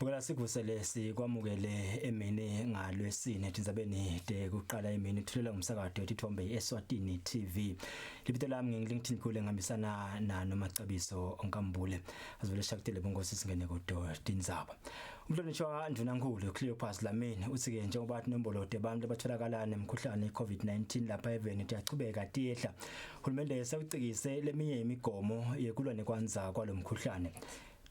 Bukela sikuvusele sikwamukele Emini ngalwesine Tindzabeni de kuqala Emini thulela ngumsakado etithombe Eswatini TV. Libito lami ngiLinkedIn kule ngihambisana na noMacabiso onkambule. Azivele shakutele bongosi singene kudo Tindzaba. Umhlonishwa Ndunankulu Cleopas Lamini uthi ke njengoba athi nombolodo abantu abatholakala nemikhuhlane iCovid-19 lapha eveni uyachubeka tiyehla. Uhulumende esawucikise leminye imigomo yekulwa nekwanza kwalomkhuhlane.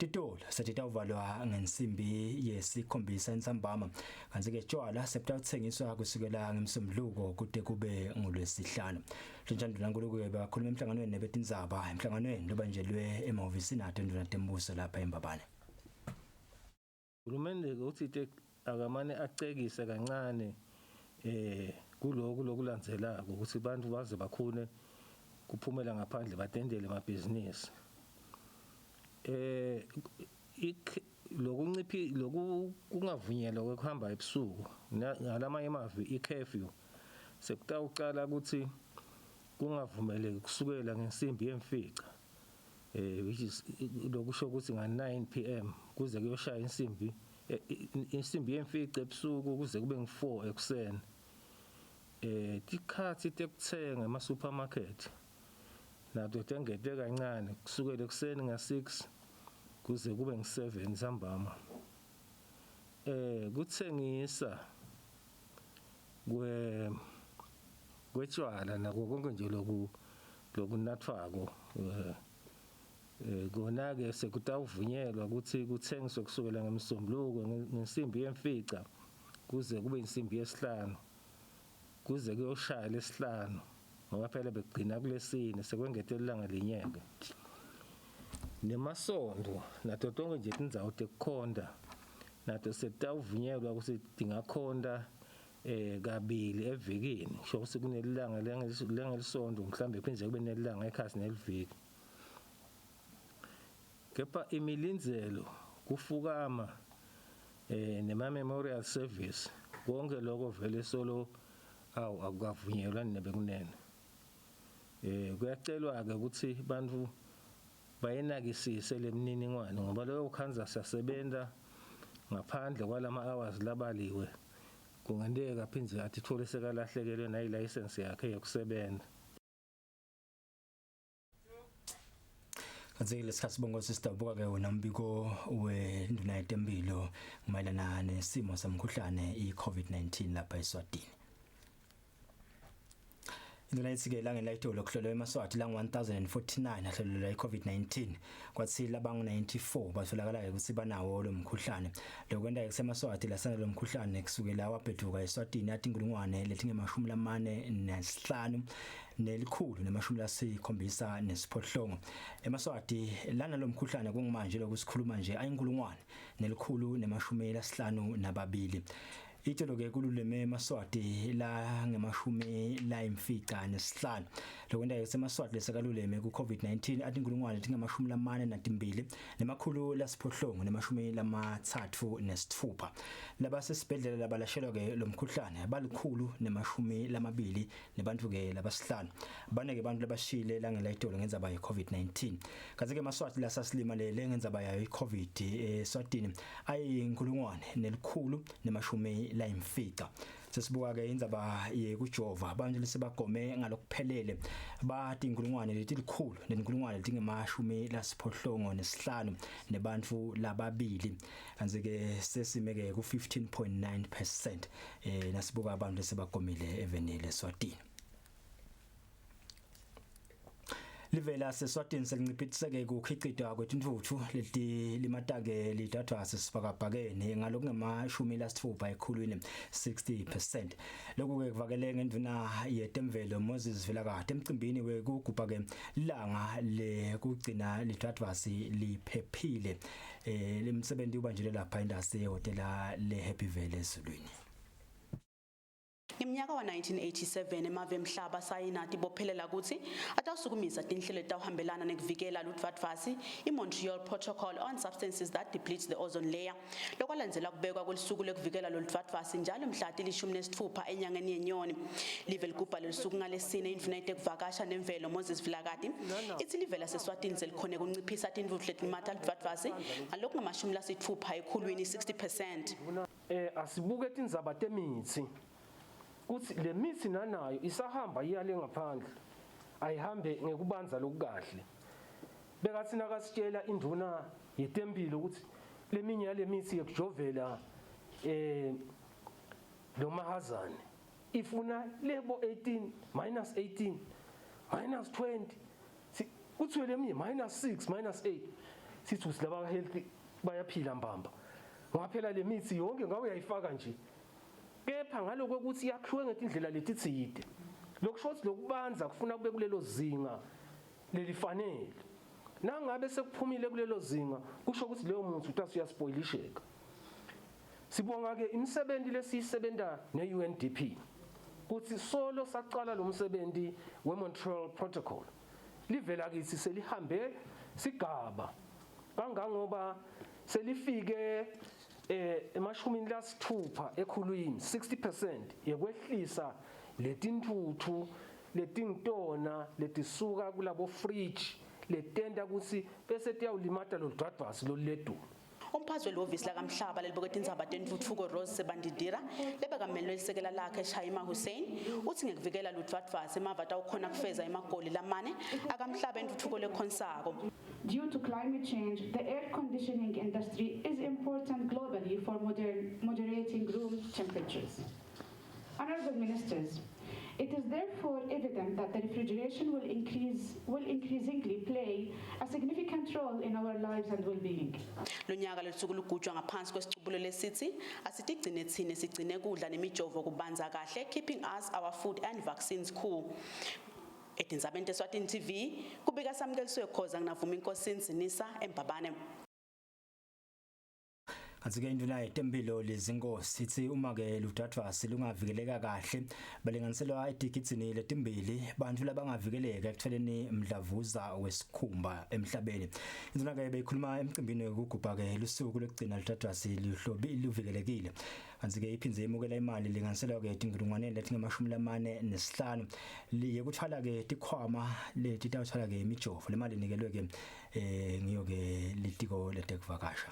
Titolo setitha uvalwa ngensimbi yesikhombisa entsambama kanti ke tshwala septa uthengiswa kusukela ngemsomdluko kude kube ngolwesihlanu. Njalo Ndunankulu ke bakhuluma emhlanganweni nebetindzaba emhlanganweni lobanjelwe emahhovisini athu Ndunatembuso lapha eMbabane. Uhulumende uthi akamane acekise kancane kuloko lokulandzelako ukuthi abantu baze bakhune kuphumela ngaphandle batendele amabhizinisi. Lokunciphi lokungavunyelwa ukuhamba ebusuku ngalamanye emavi i-curfew sekutawucala ukuthi kungavumeleki kusukela ngensimbi yemfica which is lokusho ukuthi nga-9 PM kuze kuyoshaya insimbi yemfica ebusuku kuze kube ngu-4 ekuseni. Tikhathi tekuthenga ema-supermarket nato tengete kancane kusukela ekuseni nga-6 kuze kube ngu-7 ntambama. Kuthengisa kwetshwala nako konke nje lokunathwako kona-ke sekutawuvunyelwa ukuthi kuthengiswe kusukela ngemsombuluko ngensimbi yemfica kuze kube insimbi yesihlanu kuze kuyoshaya lesihlanu ngoba phela begcina kulesine sekwengete ilanga linyeke. Nemasondo nato tonke nje tindzawo tekukhonda nato setawuvunyelwa ukuthi tingakhonda kabili evikini sho ukuthi kunelilanga lengelisonto mhlambe phinde kube nelilanga ekhasi neliviki. Kepha imilindzelo kufukama nema-memorial service konke lokho vele solo akukavunyelwa nebekunene. Kuyacelwa-ke ukuthi bantu bayenakisise lemininingwane ngoba leyo khanza siyasebenza ngaphandle kwalama-hours labaliwe kungenteka phindze athi thole sekalahlekelwe nayi-license yakhe yokusebenza. Kanti lesikhathi sibongo sisidabuka ke wona umbiko weNduna yeTempilo mayelana nesimo samkhuhlane iCovid-19 lapha eSwatini. Indlela yesike la ngelayitolo kuhlolwa eMaswati la 1049 ahlolelwa iCovid-19 kwathi labangu 94 batholakala ukuthi banawo lo mkhuhlane. Lokwenda kuseMaswati lasana lo mkhuhlane kusukela wabheduka eSwatini athi inkulungwane lethi nge-45 nelikhulu ne-179 nesiphohlongo. eMaswati lana lo mkhuhlane kungimanje lokusikhuluma nje ayinkulungwane nelikhulu ne-52. Itolo ke kululeme eMaswati la nge-45 lokwenda eseMaswati lesakaluleme ku-Covid-19 athi inkulungwane lethi nge-42 nemakhulu lasiphohlongo ne-36. Laba sesibhedlela labalashelwa ke lo mkhuhlane balikhulu ne-20 nebantu ke labasihlanu. Bane ke bantu labashile la ngelayitolo ngenzaba ye-Covid-19. Kanti ke eMaswati lasasilima le ngenzaba yayo i-Covid eSwatini ayinkulungwane nelikhulu ne-50. Sesibuka ke indzaba yekujova abantu lesebagome ngalokuphelele bathi inkulungwane lethi likhulu nenkulungwane lethi nge-85 nebantu lababili. Kanti ke sesimeke ku 15.9% nasibuka abantu lesebagomile evenile eSwatini. Livela seSwatini selinciphiseke ukukhicitwa kwetintfuthu leti limatake lidathwa sesibhakabhakene ngaloku ngema-60 ekhulwini 60%. Lokhu ke kuvakele ngenduna yetemvelo Moses Vilakade emcimbini wekugubha ke ilanga lekugcina lidathwa liphephile lemsebenzi ubanjele lapha indasi yehotela leHappy Valley eZulwini. Ngeminyaka wa 1987 emave emhlaba sayina tibophelela ukuthi atawusukumisa tinhlelo tawuhambelana nekuvikela ludvadvasi i-Montreal Protocol on Substances that Deplete the Ozone Layer lokwalandzela kubekwa kwelisuku lekuvikela loludvadvasi njalo mhla til-16 enyangeni yeNyoni. Live ligubha lelisuku ngalesine indvuna yetekuvakasha nemvelo Moses Vilakati ithi live laseswatini selikhone kunciphisa tintfutfu letimata ludvadvasi ngalokhu ngamashumi ekhulwini 60%. Asibuke tindzaba temithi kuthi le mithi nanayo isahamba iyale ngaphandle ayihambe ngekubanza lokukahle bekathi nakasitshela induna yetempilo ukuthi leminye yale mithi yekujovela lo mahazane ifuna lebo 18 -18 -20 kuthiwe leminye -6 -8 sithi usilaba healthy bayaphila mbamba ngoba phela le mithi yonke ngabe uyayifaka nje kepha ngaloko ukuthi yakhiwe ngetindlela letitsite lokushothi lokubanza kufuna kube kulelo zinga lelifanele nangabe sekuphumile kulelo zinga kusho ukuthi leyo muntu utase uyaspoilisheka. Sibonga ke imisebenzi lesiyisebenta ne-UNDP kuthi solo saqala lo msebenzi we-Montreal Protocol livela kithi selihambe sigaba kangangoba selifike emashumini lasithupha ekhulwini 60% yekwehlisa letintuthu letingtona letisuka kulabo fridge letenda ukuthi bese tiyawulimata loludvadvasi loluledulu. Umphathi welovisi lakamhlaba lelibuke tindzaba tentutfuko Rose Sebandidira lebekamele lisekela lakhe Shaima Hussein uthi ngekuvikela ludvadvasi emava tawukhona kufeza emagoli lamane akamhlaba entutfuko lekhonsako. Due to climate change, the air conditioning industry is important globally for moderating room temperatures. Honorable Ministers, it is therefore evident that the refrigeration will increasingly play a significant role in our lives and well-being. Lonyaka lesuku lugujwa ngaphansi kwesicubulo lesithi asitigcine thine sigcine kudla nemijovo kubanza kahle, keeping us, our food and vaccines cool. Tindzaba Eswatini TV kubika samkeliswe khoza nginavuma inkosi Nsinisa eMbabane. Kanti-ke induna yetempilo lezinkosi ithi uma ke ludvadvasi lungavikeleka kahle balinganiselwa edigidini letimbili bantu labangavikeleka ekutholeni mdlavuza wesikhumba emhlabeni. Induna ke beyikhuluma emcimbini wokugubha ke lusuku lokugcina ludvadvasi luvikelekile. Kanti-ke iphindze imukela imali linganiselwa ke tinkulungwane letingamashumi 45 yekuthwala ke tikhwama leti tawuthwala ke imijovo le mali nikelwe ke ngiyo ke litiko letekuvakasha.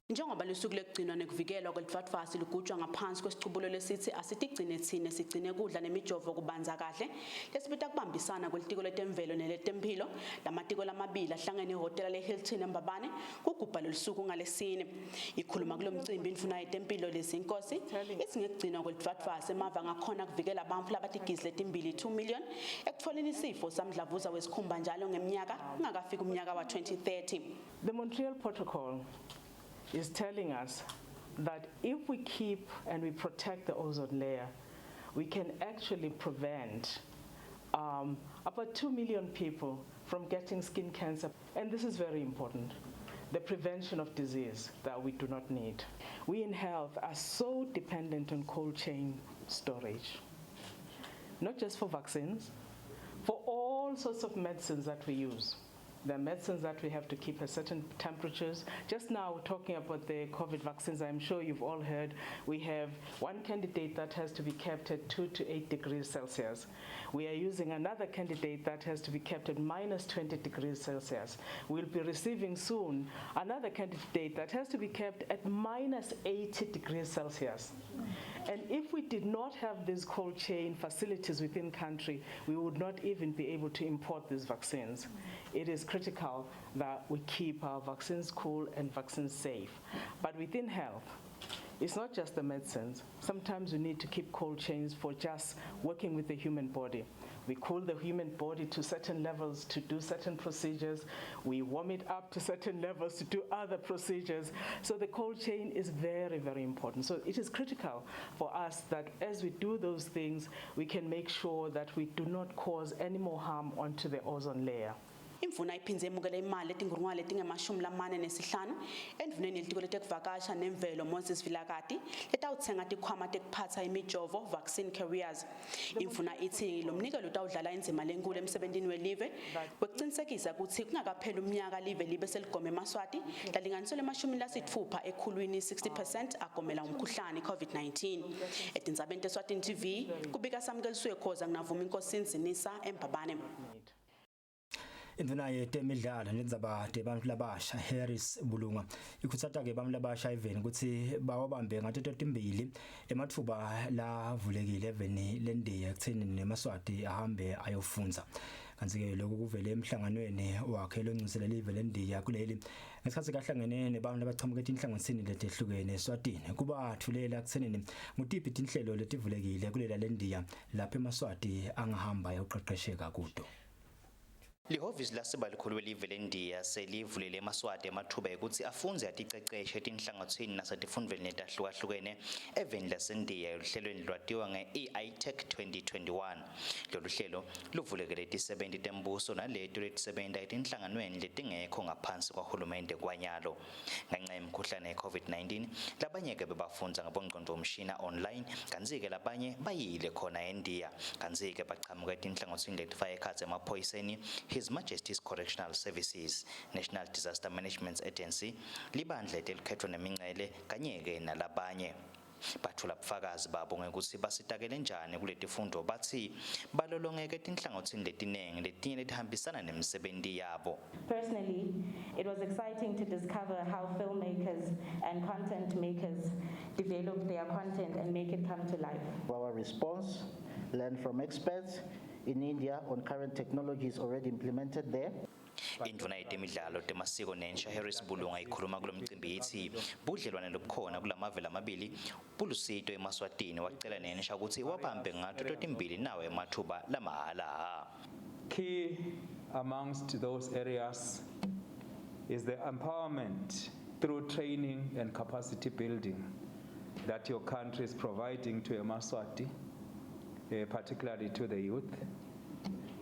Njengoba lesuku lekugcinwa nekuvikelwa kweludvadvasi lugujwa ngaphansi kwesicubulo lesithi asitigcine thine sigcine kudla nemijovo kubanza kahle lesibita kubambisana kwelitiko letemvelo neletempilo lamatiko lamabili ahlangene ehhotela leHilton eMbabane kugubha lesuku ngalesine. Ikhuluma kulomcimbi induna yetempilo lezinkosi ithi ngekugcinwa kweludvadvasi emava ngakhona kuvikela abantu labatigizi letimbili 2 million ekutfoleni isifo samdlavuza wesikhumba njalo ngeminyaka ungakafika umnyaka wa 2030. The Montreal Protocol is telling us that if we keep and we protect the ozone layer, we can actually prevent about 2 million people from getting skin cancer. And this is very important, the prevention of disease that we do not need. We in health are so dependent on cold chain storage, not just for vaccines, for all sorts of medicines that we use. There are medicines that we have to keep at certain temperatures. Just now, talking about the COVID vaccines, I'm sure you've all heard, we have one candidate that has to be kept at 2 to 8 degrees Celsius. We are using another candidate that has to be kept at -20 degrees Celsius. We'll be receiving soon another candidate that has to be kept at -80 degrees Celsius. And if we did not have these cold chain facilities within country, we would not even be able to import these vaccines. It is critical that we keep our vaccines cool and vaccines safe. But within health, it's not just the medicines. Sometimes we need to keep cold chains for just working with the human body. We cool the human body to certain levels to do certain procedures. We warm it up to certain levels to do other procedures. So the cold chain is very, very important. So it is critical for us that as we do those things, we can make sure that we do not cause any more harm onto the ozone layer. Imvuna iphindze emukele imali etingurungwane letinge-45 endvuneni yelitiko letekuvakasha nemvelo Moses Vilakati letawutsenga tikhwama tekuphatsa imijovo vaccine carriers. Imvuna ithi lo mnikelo utawudlala indzima lenkulu emsebentini welive wekucinisekisa kutsi kungakapheli umnyaka live libe seligome emaswati lalinganiselweema-60 ekhulwini 60% agomela umkhuhlane COVID-19. Etindzabeni teSwatini TV kubika Samkeliswe Khoza nginavuma inkosini Zinisa eMbabane. Induna yetemidlalo nendzaba tebantu labasha Harris Bulunga ikhutsata ke bantu labasha even ukuthi bawabambe ngato totimbili emathuba lavulekile eveni lendiya ekutheni nemaswati ahambe ayofunza. Kanti ke lokho kuvele emhlanganweni wakhe loncisela live lendiya kuleli ngesikhathi kahlangene nebantu abachamuke inhlanganisini letehlukene eSwatini kubathulela ekutheni ngutiphi inhlelo letivulekile kulela lendiya lapha emaswati angahamba ayoqeqesheka kudo. Lihhovisi lasebalikhulu welive lendiya selivulele emaswati emathuba ukuthi afunze atiqeqeshe etinhlangothini nasetifundweni letahlukahlukene eveni lasendiya oluhlelweni lwatiwa nge-iTech 2021. Lolu hlelo luvulekele tisebenti tembuso naleto letisebenta etinhlanganweni letingekho ngaphansi kwahulumende kwanyalo. Ngenxa yemikhuhlane ye-COVID-19 labanye-ke bebafundza ngabongqondomshina online kanti-ke labanye bayile khona endiya kanti-ke bachamuka etinhlangothini letifaka ekhatsi emaphoyiseni His Majesty's Correctional Services, National Disaster Management Agency, libandla elikhethwa nemincele kanye-ke nalabanye. Bathula bufakazi babo ngekuthi basitakele njani kuletifundo bathi balolongeke etinhlangothini letinenge letinye letihambisana nemisebenzi yabo. Personally, it was exciting to discover how filmmakers and content makers develop their content and make it come to life. Our response, learn from experts in India on current technologies already implemented there. Induna yetemidlalo temasiko nensha Harris Bulunga ikhuluma kulomcimbi ithi budlelwane lobukhona kulamavela amabili bulusito emaswatini wacela nensha ukuthi wabambe ngato totimbili nawe emathuba lamahala. Key amongst those areas is the empowerment through training and capacity building that your country is providing to eMaswati, particularly to the youth,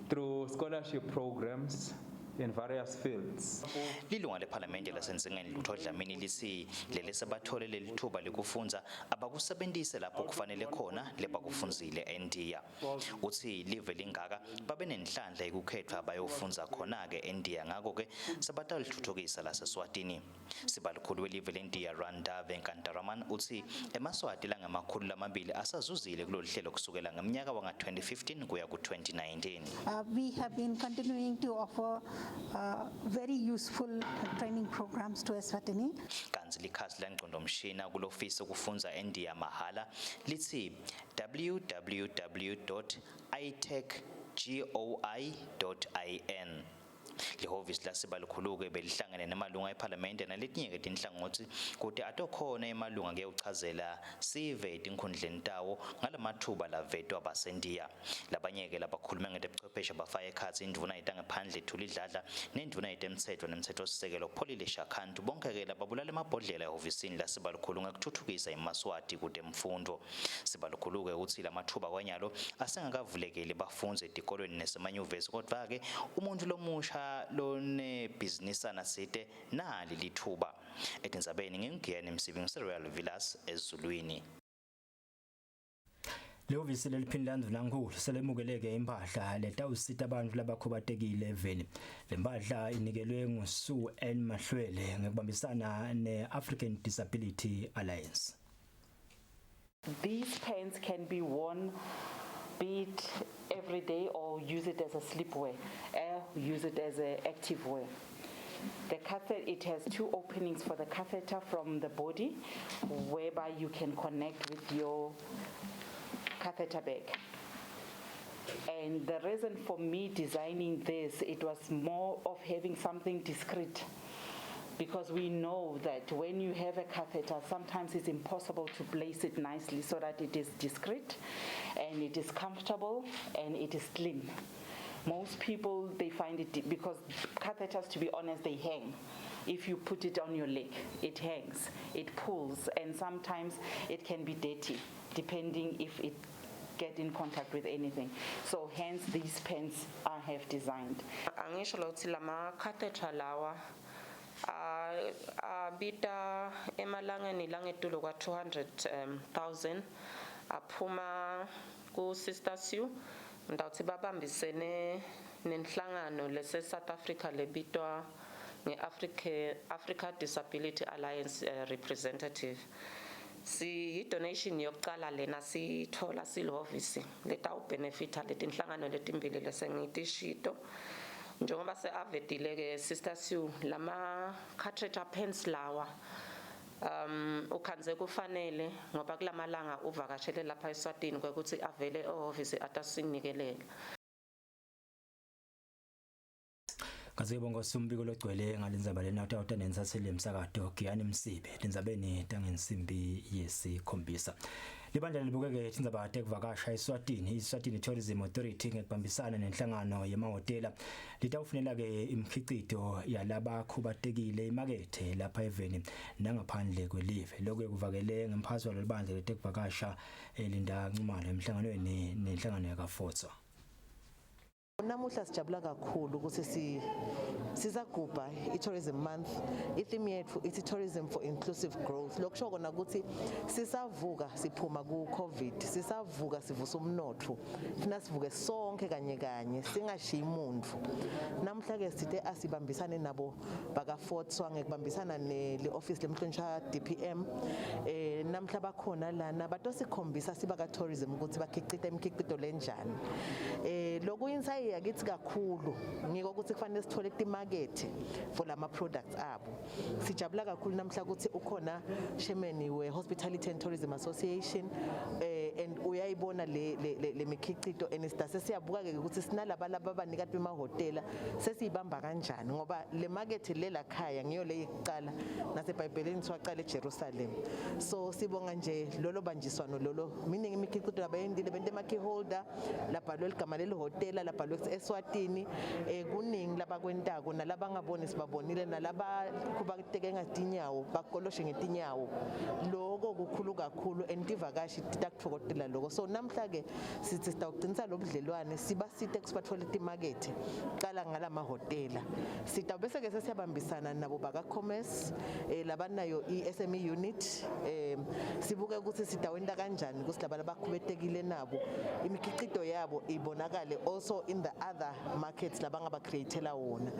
through scholarship programs in various fields. Lilunga lePhalamende laseNzingeni Lutho Dlamini lithi leli sebathole lelithuba lekufunza abakusebenzise lapho kufanele khona lebakufunzile eNdiya. Uthi live lingaka babe nenhlanhla ekukhethwa abayofunza khona ke eNdiya ngako ke sebatalithuthukisa laseSwatini. Sibalikhulu welive leNdiya Randa Venkataraman uthi eMaswati la ngamakhulu lamabili asazuzile kulolu hlelo kusukela ngeminyaka wanga 2015 kuya ku 2019. We have been continuing to offer very useful training programs to Eswatini. Kanzi likhasi langqondomshina kulofisi ukufunza eNdiya mahala lithi www.itechgoi.in. Lihhovisi lasebalikhulu-ke belihlangene nemalunga ePhalamende naletinye-ke tinhlangothi kuti atokhona emalunga kuyawuchazela sive etinkhundleni tawo ngalamathuba lavetwa abaseNdiya. Labanye-ke labakhuluma ngetebuchwepheshe bafaka ekhatsi indvuna yetangaphandle Thuli Dladla nendvuna yetemtsetfo nemtsetfosisekelo Pholile Shakhantu bonke-ke lababulala emabhodlela ehhovisini lasebalikhulu ngekuthuthukisa iMaswati kutemfundo. Sibalikhulu-ke ukuthi lamathuba kwanyalo asengakavulekeli bafundze etikolweni nasemanyuvesi kodwa-ke umuntu lomusha lone business anasite nali lithuba. Etindzabeni ngingiyena Msibingu Serial Villas eZulwini. Lehhovisi leliphindla ndvunankhulu selemukeleke impahla letawusita abantu labakhubatekile eveni. Lempahla inikelwe nguSu N Mahlwele ngekubambisana ne-African Disability Alliance. These pants can be worn be it every day or use it as a sleepwear or use it as an active wear. The catheter, it has two openings for the catheter from the body whereby you can connect with your catheter bag. And the reason for me designing this, it was more of having something discreet. Because we know that when you have a catheter, sometimes it's impossible to place it nicely so that it is discreet and it is comfortable and it is slim. Most people, they find it, because catheters, to be honest, they hang. If you put it on your leg, it hangs, it pulls, and sometimes it can be dirty, depending if it get in contact with anything. So hence these pens I have designed. Angisho lokuthi lama catheter lawa bita emalangeni langetulo kwa 200,000 aphuma ku Sister Sue ndawuthi babambisene nenhlangano lese South Africa lebitwa Africa Disability Alliance representative. Si donation yokuqala lena sithola silhovisi letawubenefita letinhlangano letimbili lesengitishito njengoba seavedile ke Sister Sue lama catheter pens lawa ukhanze kufanele ngoba kulamalanga uvakashele lapha eSwatini ukuthi avele ehhovisi atasinikelela. Ngazibonga sombiko logcwele ngalendzaba lena utawutanensasele emsakado Giyani Msibe Tindzabeni tangensimbi yesikhombisa. Libandla libukeke Tindzaba tekuvakasha eSwatini iSwatini Tourism Authority ngekubambisana nenhlangano yemahotela litawufunela ke imkhicito yalaba khubatekile imakethe lapha eveni nangaphandle kwelive lokho kuvakele ngemphazo lelibandla letekuvakasha elinda ncumalo emhlanganweni nenhlangano yakafotso. Namuhla sijabula kakhulu ukuthi sizagubha i-tourism month. I-theme yethu ithi tourism for inclusive growth. Lokusho kona ukuthi sisavuka siphuma ku-COVID, sisavuka sivusa umnotho. Funa sivuke sonke kanye kanye singashiyi umuntu. Namuhla ke sithe asibambisane nabo bakaFortswa ngekubambisana le-office lemhlonishwa DPM. Namuhla bakhona lana batosikhombisa sibaka tourism ukuthi bakhicita imkhicito lenjani. Lokhu inside yakithi kakhulu ngiko ukuthi kufanele sithole imarket for lama products abo. Sijabula kakhulu namhla ukuthi ukhona chairman we Hospitality and Tourism Association and uyayibona le mikhicito and sitase siyabuka ke ukuthi sinalaba abanika bemahotela sesiyibamba kanjani ngoba le market lela khaya ngiyo le iqala naseBhayibhelini siwaqala eJerusalem. So sibonga nje lolo banjiswano lolo meaning imikhicito labayendile bente makey holder labhalwe igama leli hotela labhalwe Eswatini kuningi labakwentako nalaba ngaboni sibabonile nalaba kubateke ngatinyawo bakoloshe ngetinyawo lokho kukhulu kakhulu entivakashi takuthokodela lokho. So namhla ke sithi sitawuqinisa lobudlelwane sibasite kusibathola imarket qala ngala mahotela sitawubese ke sesiyabambisana nabo baka commerce labanayo iSME unit sibuke ukuthi sitawenda kanjani kusilabala bakhubetekile nabo imikhicito yabo ibonakale also in the other markets labangaba createla wona.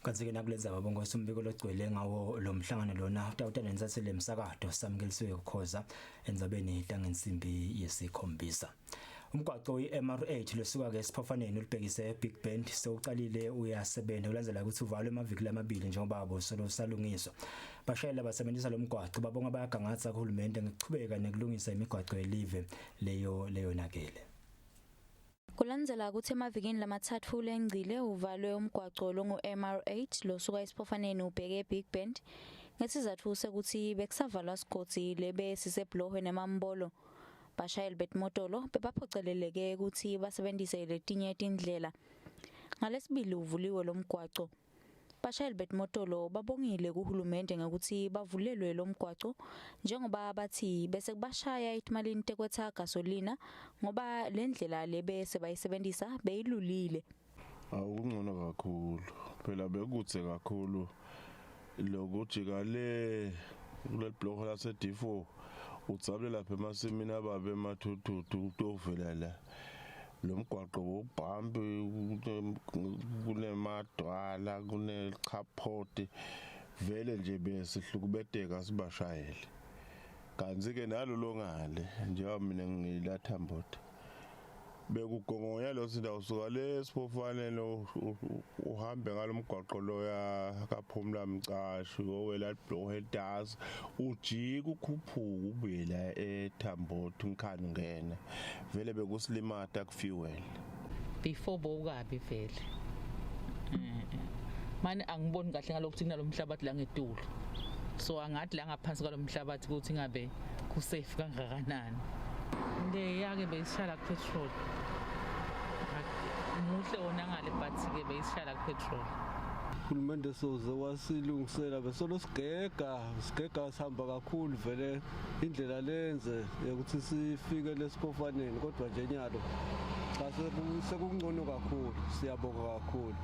Kanzike nakulenza babonga sombiko logcwele ngawo lo mhlangano lona utawutanensasele emsakado samkelisiwe ukhoza endzabeni tangensimbi yesikhombisa. Umgwaqo weMR8 losuka ke esiphofaneni ulibhekise Big Bend sewuqalile uyasebenza ulandzela ukuthi uvalwe amaviki lamabili njengoba abosolo salungiswa. Bashayela basebenzisa lo mgwaqo babonga bayagangatha kuhulumende ngikuchubeka nekulungisa imigwaqo yelive leyo nakele. Kulandzela ukuthi emavikini lamathathu lengcile uvalwe umgwaqo longo MR8 losuka esiphofaneni ubheke Big Bend ngesizathu sekuthi bekusavalwa sigodi lebe sisebhlohwe nemambolo. Bashayeli betmotolo bebaphoceleleke ukuthi basebenzise letinye tindlela. Ngalesibili uvuliwe lo mgwaqo. Bashayeli betmotolo babongile kuhulumende ngokuthi bavulelwe lo mgwaqo njengoba bathi bese kubashaya itimalini tekwetha gasolina ngoba lendlela lebe sebayisebenzisa beyilulile. Akungcono kakhulu phela bekutse kakhulu lokujika le kulebhloko lase D4 utsabule lapha emasimini ababe emathuthu utovela la lo mgwaqo wobhambi kunemadwala kunechapoti vele nje besihlukubeteka sibashayeli kanzi ke nalo longale njengoba mina ngilathambota bekugongoya lo sinda usuka lesiphofaneni uhambe ngalomgwaqo loya kaphumla mcashi owela Blohedas ujika ukhuphuka ubuye la eThamboti ngikhani ngene vele bekusilimata kufuel before bokabi vele manje angiboni kahle ngalokuthi kunalomhlabathi la ngetulo so angathi la ngaphansi kwalomhlabathi ukuthi ngabe ku safe kangakanani ndeyake beyishala petrol muhle wona ngale but ke beyishala petrol uhulumende soze wasilungisela besolo sigega sihamba kakhulu vele indlela lenze ukuthi sifike lesikhofaneni kodwa nje nyalo xa sekungcono kakhulu siyabonga kakhulu.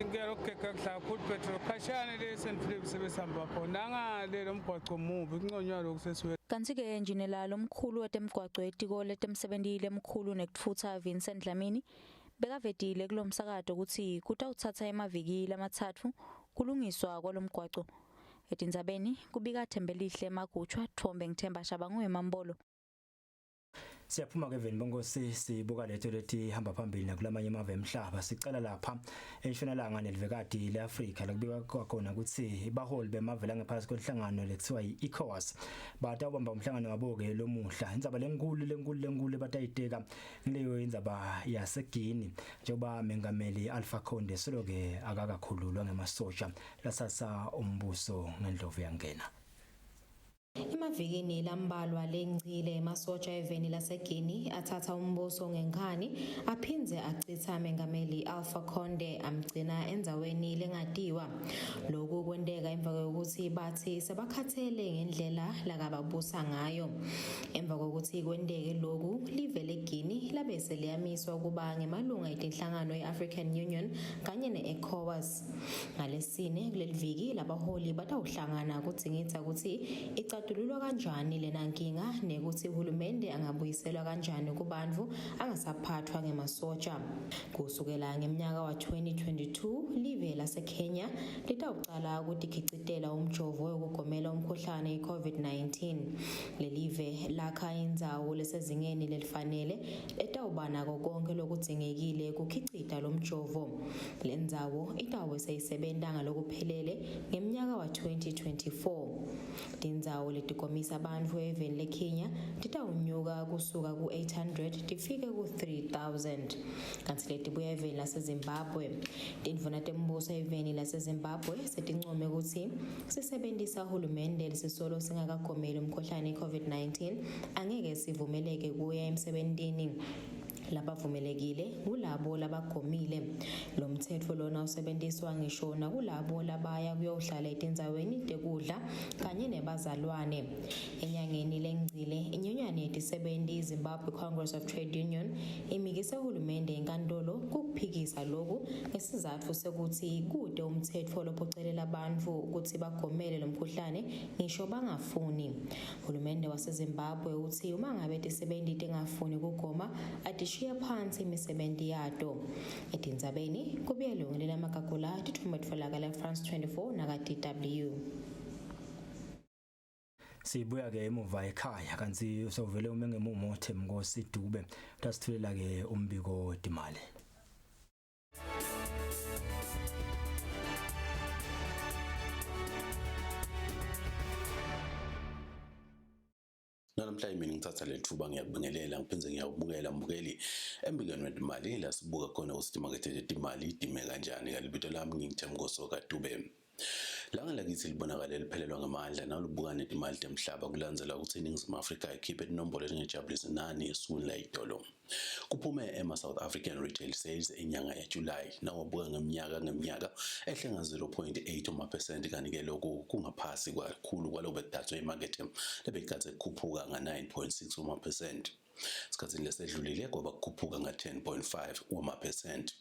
Ngiyalo kugega kakhulu petrol khashane le St Philip sebesihamba khona ngale lomgwaqo mubi kunconywa lokho sesiwe. Kanti-ke injinelalo omkhulu wetemgwaqo etiko letemsebenti lemkhulu nekutfutsa Vincent Dlamini bekavedile kulo msakato ukuthi kutawuthatha emaviki lamatsatfu kulungiswa kwalomgwaqo. Etindzabeni kubika Thembelihle Magutshwa, Thombe Ngithemba Shabangu eMambolo. Siyaphuma ke veni bonkosi sibuka letho lethi hamba phambili nakulamanye amave emhlaba. Sicela lapha eNtshonalanga nelivekati leAfrika lakubika kwakhona ukuthi baholi bemavela ngaphansi kwenhlangano lekuthiwa iECOWAS batawubamba umhlangano wabo ke lomuhla. Indzaba lenkulu batayiteka ngileyo indzaba yaseGini njengoba mengameli Alpha Conde soloke akakakhululwa ngemasosha lasasa umbuso ngendlovu yangena. Emavikini lambalwa lengcile emasotsha eveni laseGini athatha umbuso ngenkani aphindze achitha mengameli Alpha Conde amgcina endzaweni lengadiwa. Lokhu kwenteka emva kokuthi bathi sebakhathele ngendlela lakababusa ngayo. Emva kokuthi kwenteke lokhu live leGini labe seliyamiswa kuba ngemalunga etinhlangano yeAfrican Union kanye neECOWAS. Ngalesine kuleliviki labaholi batawuhlangana kudzingidza ukuthi icatululwa kanjani lena nkinga nekuthi uhulumende angabuyiselwa kanjani kubantfu angasaphathwa ngemasotsha. Kusukela ngemnyaka wa 2022 live laseKenya litawucala ukudikhicitela umjovo wokugomela umkhuhlane iCovid-19. Lelive lakha indzawo lesezingeni lelifanele etawubana konke lokudzingekile kukhicita lomjovo. Lendzawo itawe seyisebenta ngalokuphelele ngemnyaka wa 2024. Tindzawo letikomisa bantfu eveni leKenya titawunyuka kusuka ku-800 tifike ku-3,000. Kanti letibuya eveni laseZimbabwe tindvuna tembuso eveni laseZimbabwe setincome ukuthi sisebentisa hulumende lesisolo singakagomeli umkhuhlane iCovid-19 angeke sivumeleke kuya emsebentini. Labavumelekile kulabo labagomile. Lo mthetho lona usebenziswa ngisho nakulabo labaya kuyohlala etindzaweni tekudla kanye nebazalwane. Enyangeni lengcile inyonyane yetisebenti Zimbabwe Congress of Trade Union imikise uhulumende enkantolo kukuphikisa lokhu ngesizatfu sekuthi kude umthetho lophocelela abantu ukuthi bagomele lo mkhuhlane ngisho bangafuni. Uhulumende waseZimbabwe uthi uma ngabe tisebenti tingafuni kugoma atishiya phansi imisebenzi yato. Etindzabeni kubuye Lungilela Makakula tithumbe tfolakala France 24 naka DW. Sibuya ke emuva ekhaya kanti usovele umengemumo Themnkosi Dube tasithulela ke umbiko Timali. Namhlanje mina ngithatha lethuba ngiyabingelela ngiphinze ngiyabukela mbukeli embikweni wetimali la sibuka khona usimakethe letimali idime kanjani kalibito lami ngingithemnkosi kaDube. Langa lakithi libonakala liphelelwa ngamandla nalibuka netimali temhlaba kulandzela ukuthi iNingizimu Afrika ikhiphe inombolo engejabulisa nani esukuni la idolo. Kuphume South African retail sales enyanga yaJuly nawabuka ngeminyaka ehlenga 0.8% kanike lokhu kungaphasi kakhulu kwaloku bedatswe emarket lebekade kukhuphuka nga9.6%. Sikhathini lesedlulile kwaba kukhuphuka nga10.5%.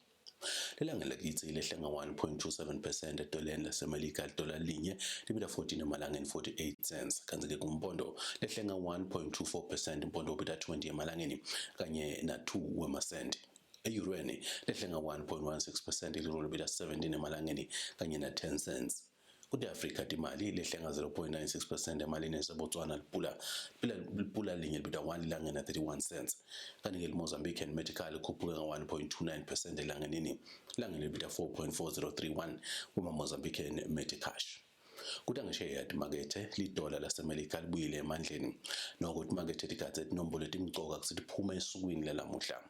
Lelanga lakithi lehlenga 1.27% edoleni lasemelika idola linye libida 14 emalangeni 48 cents kanti ke kumpondo lehlenga 1.24% impondo ubida 20 emalangeni kanye na 2 wemasenti. Euroni lehlenga 1.16% iliro libida 17 emalangeni kanye na 10 cents. Kude Afrika timali lehlenga 0.96% emalini eSebotswana lipula linye libida 1 langa na 31 cents. Kanike Mozambique and Medical kukhuphuka nga 1.29% elanganini langeni libida 4.4031 kuma Mozambique and Medicash. Kuda ngisheya timakethe lidola lasemelika libuyile emandleni nokuthi market etikathe inombolo etimcoka kusiphume esukwini lelamuhla.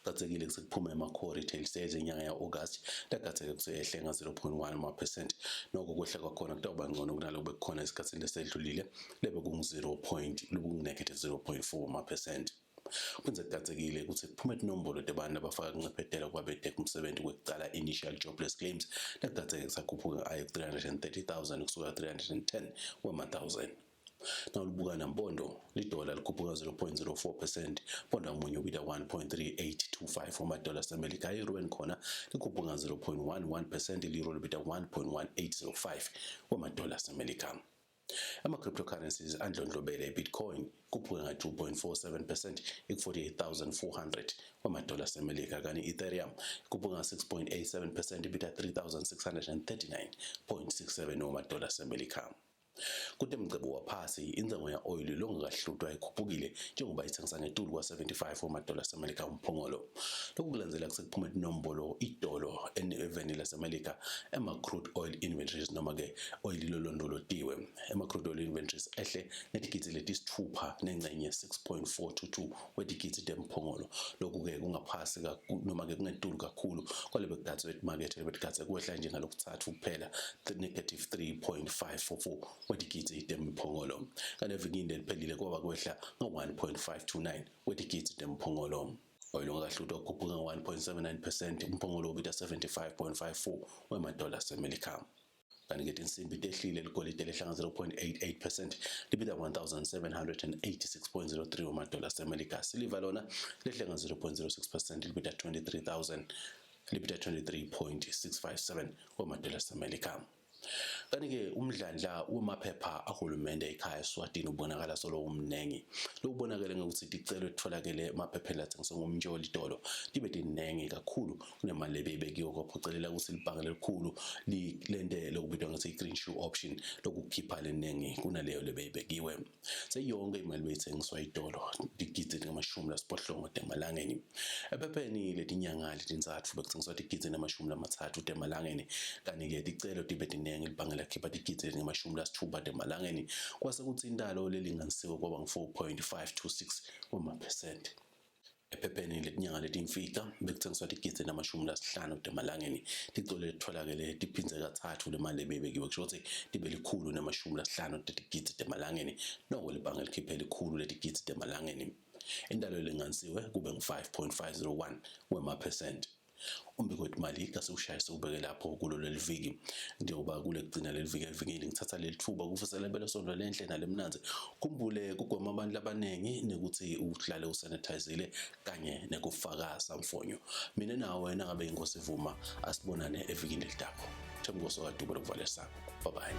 Kathekile kusiphume ema-core retail sales enyanga ya-August lakatheke kusehlenga 0.1% noko kwehla kwakhona kutawuba ngcono kunalokho bekukhona esikhathini lesedlulile lebe kungu-0.4%. kwenze kucacekile ukuthi kuphume inombolo debantu abafaka kuncephethela kwabedek umsebenzi kwekuqala initial jobless claims nakugcaceke sakhuphuka aye 330,000 kusuka 310 wama-1000. Nawulibuka nampondo lidola likhuphuka 0.04%, ponda ngamunye ubida 1.3825 wama-dollars asemelika. I-euro khona likhuphuka 0.11%, i-euro libida 1.1805 wama-dollars asemelika. Ama-cryptocurrencies andlondlobele Bitcoin kuphuka nga-2.47% iku-48,400 wama-dollars asemelika, kanti i-Ethereum kuphuka nga-6.87% ibida 3,639.67 wama-dollars asemelika. Kude mcebo waphasi intengo ya oil longakahlutwa ikhuphukile njengoba ithengisa ngetulu kwa-75 wama-dollars asemelika umphongolo. Lokhu kulandela kusekuphume inombolo idolo eveni lasemelika ema-crude oil inventories noma ke oil lolondolotiwe. Ema-crude oil inventories ehle netigidzi letisithupha nengxenye 6.422 wetigidzi temphongolo. Lokhu ke kungaphasi noma ke kungetulu kakhulu kwalebe kudatsi wemarket betikatse kwehla njengalokuthathu kuphela -3.544 wetigidzi temphongolo. Kanti evikini eliphelile kwaba kwehla ngo-1.529 wetigidzi temphongolo. Oil ongakahlutwa kukhuphuka ngo-1.79%, umphongolo ubida 75.54 wama-dollars asemelika. Kanti ke insimbi tehlile ligolide lehla nga-0.88%, libida 1,786.03 wama-dollars asemelika. Silver lona lehle nga-0.06%, libida 23,657 wama-dollars asemelika. Kanti-ke umdlandla wemaphepha ahulumende ekhaya eSwatini ubonakala solo umnengi. Lokubonakala ngokuthi ticelo etitfolakele emaphepheni lathengiswa ngomntsholi itolo tibe tinengi kakhulu kunemali lebeyibekiwe kwaphocelela ukuthi libhange elikhulu lilende lokubitwa ngathi i-green shoe option lokukhipha lenengi kunaleyo lebeyibekiwe. Seyonke imali beyithengiswa itolo tigidzi ngama-80 temalangeni. Ephepheni letinyanga letintsatfu bekuthengiswa tigidzi ngama-30 temalangeni, kanti-ke ticelo tibe tinengi libhange lakhipha tigidzi ngama-60 temalangeni, kwase kuthi intalo lelinganisiwe kwaba ngu-4.526 wama-percent. Ephepheni letinyanga letimfika bekuthengiswa tigidzi ngama-50 temalangeni, ticelo letitfolakele tiphindze kathathu lemali lebeyibekiwe, kusho ukuthi tibe 150 tetigidzi temalangeni, noko libhange likhiphe 100 letigidzi temalangeni. Intalo elinganisiwe kube ngu-5.501 wama-percent. Umbiko wetimali kase ushayise ubeke lapho kulo leliviki njengoba kule kugcina leliviki evikini ngithatha leli thuba kufisela belesondlo lenhle nalemnanzi. Khumbule kugwema abantu abanengi nekuthi uhlale usanitizile kanye nekufaka samfonyo. Mina nawe nangabe inkosi ivuma asibonane evikini elitako. Themgoso kaDube lokuvala isako. Bye bye.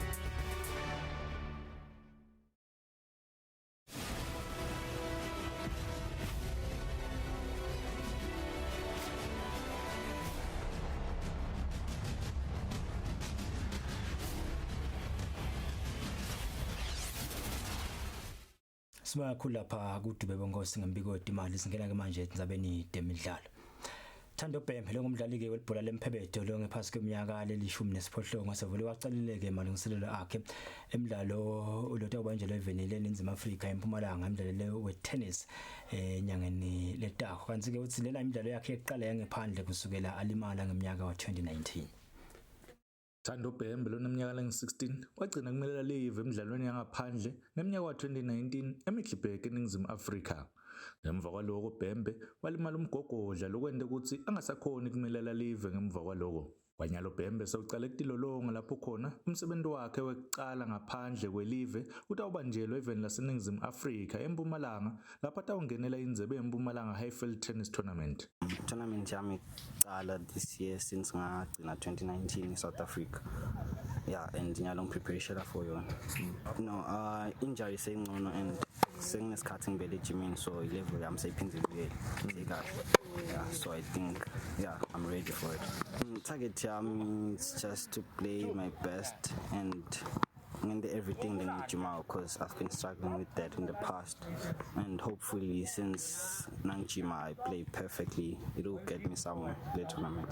Sibakhulu lapha kuDube bongosi ngembiko wetimali singena ke manje Tindzabeni temidlalo. Thando Bhembe longumdlali ke welibhola lemphebetho lo ngephasi kweminyaka leli-18 ngasevule wacalileke emalungiselelo akhe emidlalo ulothe kubanjelwa evenile eNingizimu Afrika eMpumalanga emidlalo wetennis enyangeni letaho. Kanti ke uthi lela imidlalo yakhe eqala yangephandle kusukela alimala ngeminyaka wa-2019. Thando Bhembe loneminyaka lengu-16 wagcina kumelela live emidlalweni yangaphandle ngeminyaka wa-2019 eMiddelburg eNingizimu Afrika. Ngemva kwaloko Bhembe walimala umgogodla lokwente ukuthi angasakhoni kumelela live ngemva kwaloko. Kwanyalo Bhembe sewucala ukutilolonga lapho khona umsebenzi wakhe wekuqala ngaphandle kwelive utawubanjelwa eveni laseNingizimu Afrika eMpumalanga lapho atawungenela indzebe yeMpumalanga Highfield Tennis Tournament. Tournament yami iqala this year since ngagcina 2019 in South Africa. Yeah, and ngiyalong preparation for yona. No, injury sengcono and senginesikhathi ngibele ejimini, so level yami seyiphindze ibuyele. Yeah, so I think I'm ready for it. Target yami is just to play my best and everything in Jima, because I've been struggling with that in the past, and hopefully since Nanjima I play perfectly, it will get me somewhere later tournament.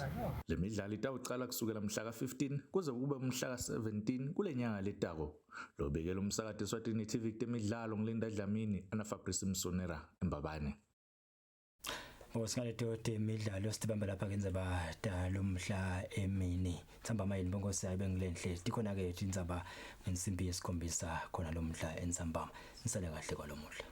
Le midlalo itawuqala kusukela mhla ka-15 kuze kube mhla ka-17 kule nyanga letako. Lo bekela umsakade Eswatini TV temidlalo ngilinda Dlamini ana Fabrice Msonera eMbabane. Osikale temidlalo sitibamba lapha Tindzaba lomhla Emini. Tindzaba Emini bongosi ayibengilenhle. Tikhona ke Tindzaba ngensimbi yesikhombisa khona lomhla eNzambama. Nisale kahle kwalomuhla.